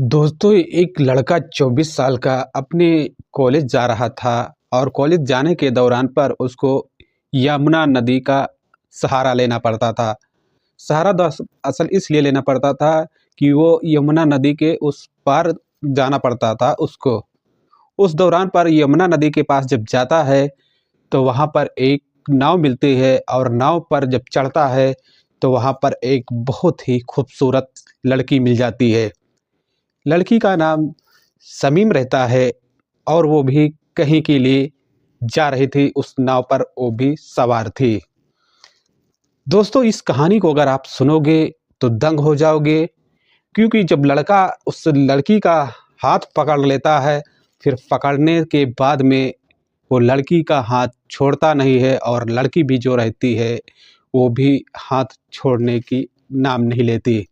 दोस्तों, एक लड़का 24 साल का अपने कॉलेज जा रहा था और कॉलेज जाने के दौरान पर उसको यमुना नदी का सहारा लेना पड़ता था। सहारा असल इसलिए लेना पड़ता था कि वो यमुना नदी के उस पार जाना पड़ता था उसको। उस दौरान पर यमुना नदी के पास जब जाता है, तो वहाँ पर एक नाव मिलती है और नाव पर जब चढ़ता है, तो वहाँ पर एक बहुत ही खूबसूरत लड़की मिल जाती है। लड़की का नाम समीम रहता है और वो भी कहीं के लिए जा रही थी, उस नाव पर वो भी सवार थी। दोस्तों, इस कहानी को अगर आप सुनोगे तो दंग हो जाओगे, क्योंकि जब लड़का उस लड़की का हाथ पकड़ लेता है, फिर पकड़ने के बाद में वो लड़की का हाथ छोड़ता नहीं है और लड़की भी जो रहती है, वो भी हाथ छोड़ने की नाम नहीं लेती।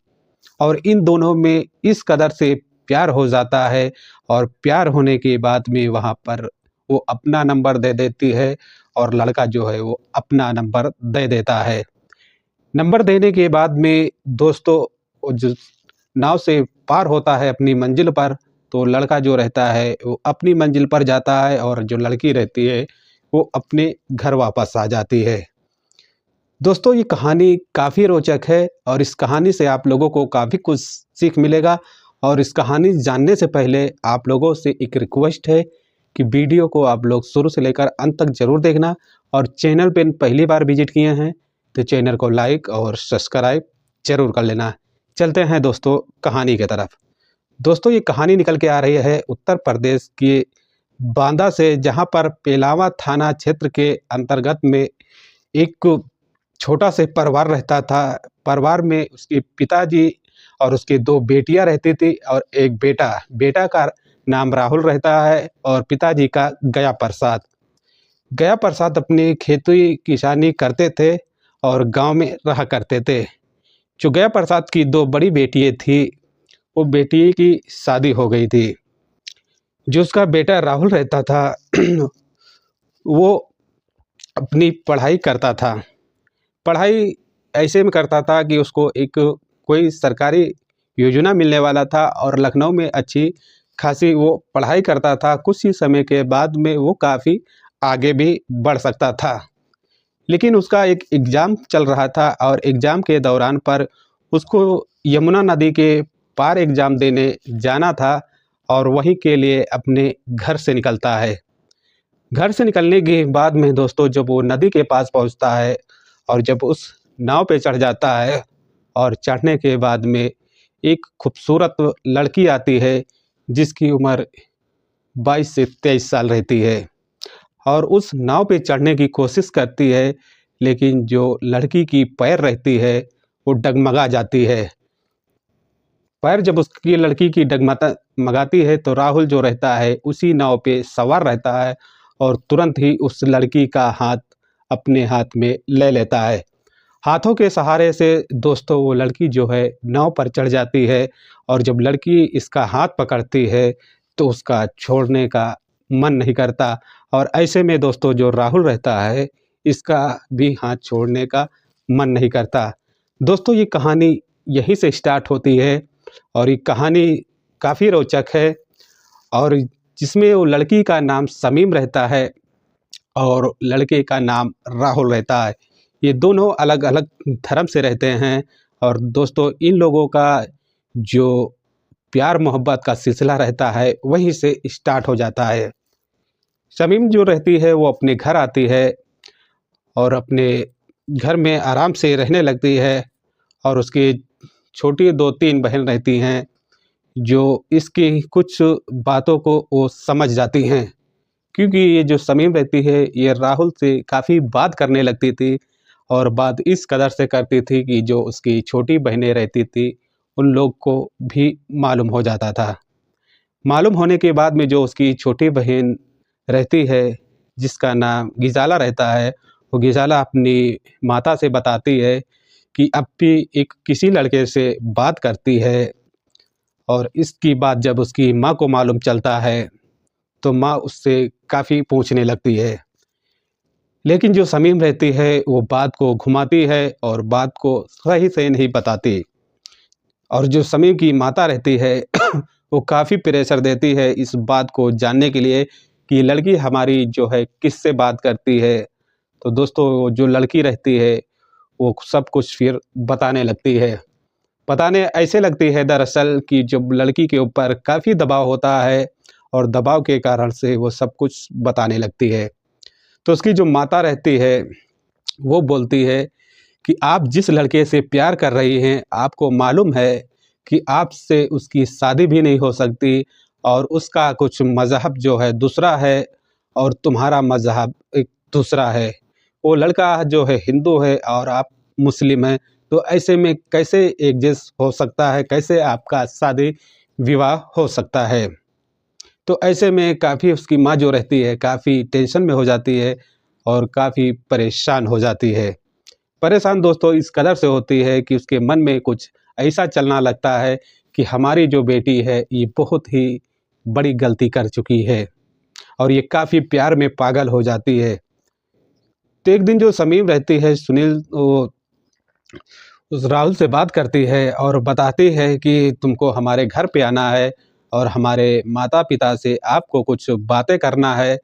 और इन दोनों में इस कदर से प्यार हो जाता है और प्यार होने के बाद में वहाँ पर वो अपना नंबर दे देती है और लड़का जो है वो अपना नंबर दे देता है। नंबर देने के बाद में दोस्तों, वो जो नाव से पार होता है अपनी मंजिल पर, तो लड़का जो रहता है वो अपनी मंजिल पर जाता है और जो लड़की रहती है वो अपने घर वापस आ जाती है। दोस्तों, ये कहानी काफ़ी रोचक है और इस कहानी से आप लोगों को काफ़ी कुछ सीख मिलेगा। और इस कहानी जानने से पहले आप लोगों से एक रिक्वेस्ट है कि वीडियो को आप लोग शुरू से लेकर अंत तक ज़रूर देखना, और चैनल पे पहली बार विजिट किए हैं तो चैनल को लाइक और सब्सक्राइब ज़रूर कर लेना। चलते हैं दोस्तों कहानी की तरफ। दोस्तों, ये कहानी निकल के आ रही है उत्तर प्रदेश के बांदा से, जहाँ पर पेलावा थाना क्षेत्र के अंतर्गत में एक छोटा से परिवार रहता था। परिवार में उसके पिताजी और उसकी 2 बेटियाँ रहती थी और एक बेटा। बेटा का नाम राहुल रहता है और पिताजी का गया प्रसाद। गया प्रसाद अपनी खेती किसानी करते थे और गाँव में रहा करते थे। जो गया प्रसाद की 2 बड़ी बेटियाँ थी, वो बेटी की शादी हो गई थी। जो उसका बेटा राहुल रहता था वो अपनी पढ़ाई करता था। पढ़ाई ऐसे में करता था कि उसको एक कोई सरकारी योजना मिलने वाला था और लखनऊ में अच्छी खासी वो पढ़ाई करता था। कुछ ही समय के बाद में वो काफ़ी आगे भी बढ़ सकता था। लेकिन उसका एक एग्ज़ाम चल रहा था और एग्ज़ाम के दौरान पर उसको यमुना नदी के पार एग्ज़ाम देने जाना था और वहीं के लिए अपने घर से निकलता है। घर से निकलने के बाद में दोस्तों, जब वो नदी के पास पहुंचता है और जब उस नाव पे चढ़ जाता है, और चढ़ने के बाद में एक खूबसूरत लड़की आती है जिसकी उम्र 22 से 23 साल रहती है और उस नाव पे चढ़ने की कोशिश करती है, लेकिन जो लड़की की पैर रहती है वो डगमगा जाती है। पैर जब उसकी लड़की की डगमता मगाती है, तो राहुल जो रहता है उसी नाव पे सवार रहता है और तुरंत ही उस लड़की का हाथ अपने हाथ में ले लेता है। हाथों के सहारे से दोस्तों वो लड़की जो है नाव पर चढ़ जाती है और जब लड़की इसका हाथ पकड़ती है, तो उसका छोड़ने का मन नहीं करता। और ऐसे में दोस्तों, जो राहुल रहता है इसका भी हाथ छोड़ने का मन नहीं करता। दोस्तों, ये कहानी यहीं से स्टार्ट होती है और ये कहानी काफ़ी रोचक है, और जिसमें वो लड़की का नाम समीम रहता है और लड़के का नाम राहुल रहता है। ये दोनों अलग-अलग धर्म से रहते हैं और दोस्तों, इन लोगों का जो प्यार मोहब्बत का सिलसिला रहता है वहीं से स्टार्ट हो जाता है। शमीम जो रहती है वो अपने घर आती है और अपने घर में आराम से रहने लगती है, और उसकी छोटी 2-3 बहन रहती हैं जो इसकी कुछ बातों को वो समझ जाती हैं। क्योंकि ये जो शमीम रहती है ये राहुल से काफ़ी बात करने लगती थी, और बात इस कदर से करती थी कि जो उसकी छोटी बहनें रहती थी उन लोग को भी मालूम हो जाता था। मालूम होने के बाद में जो उसकी छोटी बहन रहती है जिसका नाम गिजाला रहता है, वो गिजाला अपनी माता से बताती है कि अब भी एक किसी लड़के से बात करती है, और इसकी बात जब उसकी माँ को मालूम चलता है तो माँ उससे काफ़ी पूछने लगती है। लेकिन जो शमीम रहती है वो बात को घुमाती है और बात को सही से नहीं बताती, और जो शमीम की माता रहती है वो काफ़ी प्रेशर देती है इस बात को जानने के लिए कि लड़की हमारी जो है किससे बात करती है। तो दोस्तों जो लड़की रहती है वो सब कुछ फिर बताने लगती है। बताने ऐसे लगती है दरअसल कि जब लड़की के ऊपर काफ़ी दबाव होता है और दबाव के कारण से वो सब कुछ बताने लगती है। तो उसकी जो माता रहती है वो बोलती है कि आप जिस लड़के से प्यार कर रही हैं, आपको मालूम है कि आपसे उसकी शादी भी नहीं हो सकती और उसका कुछ मज़हब जो है दूसरा है और तुम्हारा मज़हब एक दूसरा है। वो लड़का जो है हिंदू है और आप मुस्लिम हैं, तो ऐसे में कैसे एडजस्ट हो सकता है, कैसे आपका शादी विवाह हो सकता है। तो ऐसे में काफ़ी उसकी माँ जो रहती है काफ़ी टेंशन में हो जाती है और काफ़ी परेशान हो जाती है। परेशान दोस्तों इस कदर से होती है कि उसके मन में कुछ ऐसा चलना लगता है कि हमारी जो बेटी है ये बहुत ही बड़ी गलती कर चुकी है और ये काफ़ी प्यार में पागल हो जाती है। तो एक दिन जो समीम रहती है सुनील वो उस राहुल से बात करती है और बताती है कि तुमको हमारे घर पे आना है और हमारे माता पिता से आपको कुछ बातें करना है।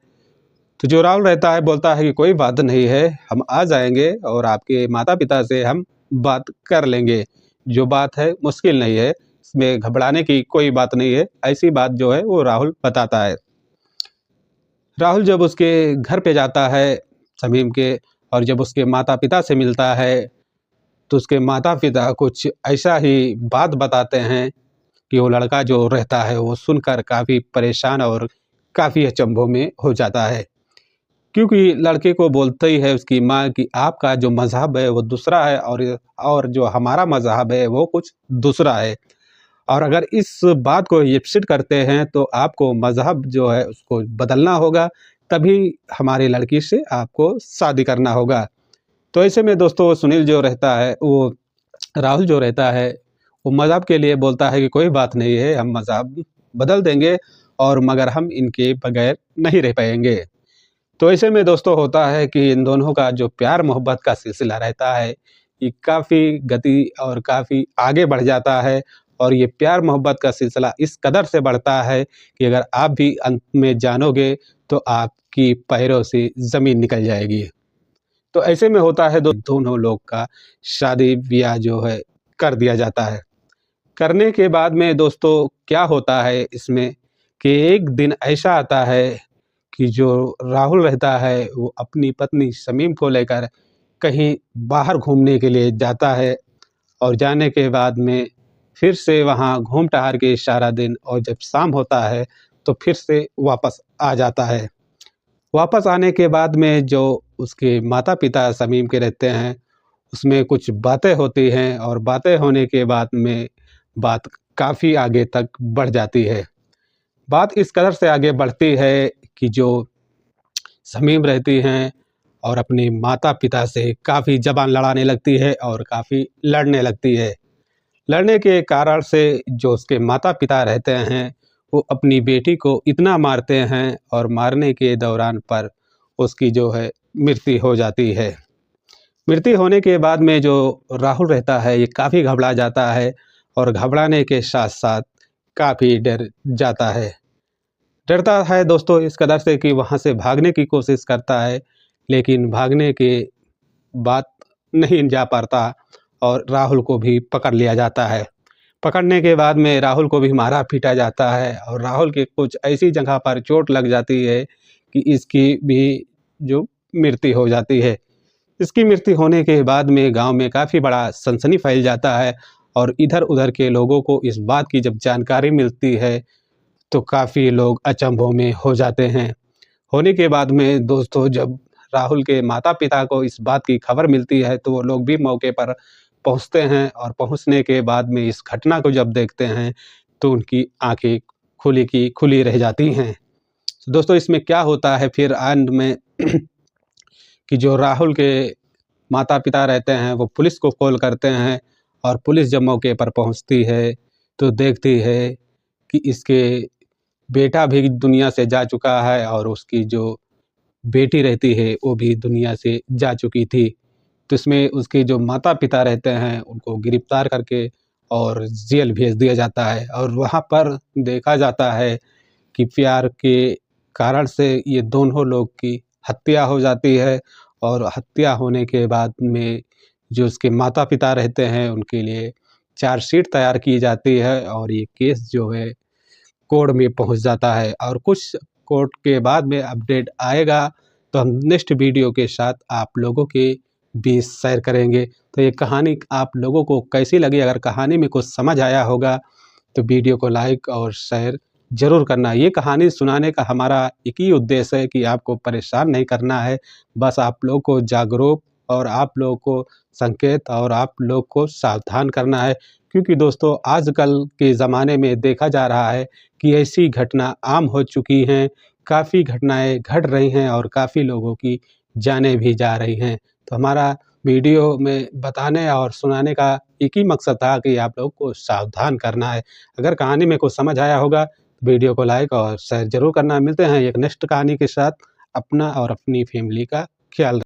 तो जो राहुल रहता है बोलता है कि कोई बात नहीं है, हम आ जाएँगे और आपके माता-पिता से हम बात कर लेंगे। जो बात है मुश्किल नहीं है, इसमें घबराने की कोई बात नहीं है, ऐसी बात जो है वो राहुल बताता है। राहुल जब उसके घर पे जाता है शमीम के और जब उसके माता-पिता से मिलता है, तो उसके माता-पिता कुछ ऐसा ही बात बताते हैं कि वो लड़का जो रहता है वो सुनकर काफ़ी परेशान और काफ़ी अचंभों में हो जाता है। क्योंकि लड़के को बोलते ही है उसकी माँ कि आपका जो मज़हब है वो दूसरा है और जो हमारा मज़हब है वो कुछ दूसरा है और अगर इस बात को एक्सेप्ट करते हैं तो आपको मज़हब जो है उसको बदलना होगा, तभी हमारी लड़की से आपको शादी करना होगा। तो ऐसे में दोस्तों सुनील जो रहता है वो राहुल जो रहता है वो मज़हब के लिए बोलता है कि कोई बात नहीं है, हम मज़हब बदल देंगे और मगर हम इनके बगैर नहीं रह पाएँगे। तो ऐसे में दोस्तों होता है कि इन दोनों का जो प्यार मोहब्बत का सिलसिला रहता है, ये काफ़ी गति और काफ़ी आगे बढ़ जाता है और ये प्यार मोहब्बत का सिलसिला इस कदर से बढ़ता है कि अगर आप भी अंत में जानोगे तो आपकी पैरों से ज़मीन निकल जाएगी। तो ऐसे में होता है दोनों लोग का शादी-ब्याह जो है कर दिया जाता है। करने के बाद में दोस्तों क्या होता है इसमें कि एक दिन ऐसा आता है कि जो राहुल रहता है वो अपनी पत्नी शमीम को लेकर कहीं बाहर घूमने के लिए जाता है और जाने के बाद में फिर से वहाँ घूम टहल के सारा दिन और जब शाम होता है तो फिर से वापस आ जाता है। वापस आने के बाद में जो उसके माता-पिता शमीम के रहते हैं, उसमें कुछ बातें होती हैं और बातें होने के बाद में बात काफ़ी आगे तक बढ़ जाती है। बात इस कदर से आगे बढ़ती है कि जो शमीम रहती हैं और अपने माता-पिता से काफ़ी ज़बान लड़ाने लगती है और काफ़ी लड़ने लगती है। लड़ने के कारण से जो उसके माता-पिता रहते हैं, वो अपनी बेटी को इतना मारते हैं और मारने के दौरान पर उसकी जो है मृत्यु हो जाती है। मृत्यु होने के बाद में जो राहुल रहता है, ये काफ़ी घबरा जाता है और घबराने के साथ-साथ काफ़ी डर जाता है। डरता है दोस्तों इस कदर से कि वहाँ से भागने की कोशिश करता है, लेकिन भागने के बाद नहीं जा पाता और राहुल को भी पकड़ लिया जाता है। पकड़ने के बाद में राहुल को भी मारा-पीटा जाता है और राहुल के कुछ ऐसी जगह पर चोट लग जाती है कि इसकी भी जो मृत्यु हो जाती है। इसकी मृत्यु होने के बाद में गाँव में काफ़ी बड़ा सनसनी फैल जाता है और इधर-उधर के लोगों को इस बात की जब जानकारी मिलती है तो काफ़ी लोग अचंभों में हो जाते हैं। होने के बाद में दोस्तों जब राहुल के माता-पिता को इस बात की खबर मिलती है तो वो लोग भी मौके पर पहुँचते हैं और पहुँचने के बाद में इस घटना को जब देखते हैं तो उनकी आँखें खुली की खुली रह जाती हैं। दोस्तों इसमें क्या होता है फिर एंड में कि जो राहुल के माता-पिता रहते हैं वो पुलिस को कॉल करते हैं और पुलिस जब मौके पर पहुँचती है तो देखती है कि इसके बेटा भी दुनिया से जा चुका है और उसकी जो बेटी रहती है वो भी दुनिया से जा चुकी थी। तो इसमें उसके जो माता-पिता रहते हैं उनको गिरफ्तार करके और जेल भेज दिया जाता है और वहाँ पर देखा जाता है कि प्यार के कारण से ये दोनों लोग की हत्या हो जाती है और हत्या होने के बाद में जो उसके माता-पिता रहते हैं उनके लिए चार्जशीट तैयार की जाती है और ये केस जो है कोर्ट में पहुँच जाता है और कुछ कोर्ट के बाद में अपडेट आएगा तो हम नेक्स्ट वीडियो के साथ आप लोगों के बीच शेयर करेंगे। तो ये कहानी आप लोगों को कैसी लगी? अगर कहानी में कुछ समझ आया होगा तो वीडियो को लाइक और शेयर ज़रूर करना। ये कहानी सुनाने का हमारा एक ही उद्देश्य है कि आपको परेशान नहीं करना है, बस आप लोग को जागरूक और आप लोगों को संकेत और आप लोग को सावधान करना है। क्योंकि दोस्तों आजकल के ज़माने में देखा जा रहा है कि ऐसी घटना आम हो चुकी हैं, काफ़ी घटनाएँ घट रही हैं और काफ़ी लोगों की जानें भी जा रही हैं। तो हमारा वीडियो में बताने और सुनाने का एक ही मकसद था कि आप लोगों को सावधान करना है। अगर कहानी में कुछ समझ आया होगा, वीडियो को लाइक और शेयर ज़रूर करना। मिलते हैं एक नेक्स्ट कहानी के साथ। अपना और अपनी फैमिली का ख्याल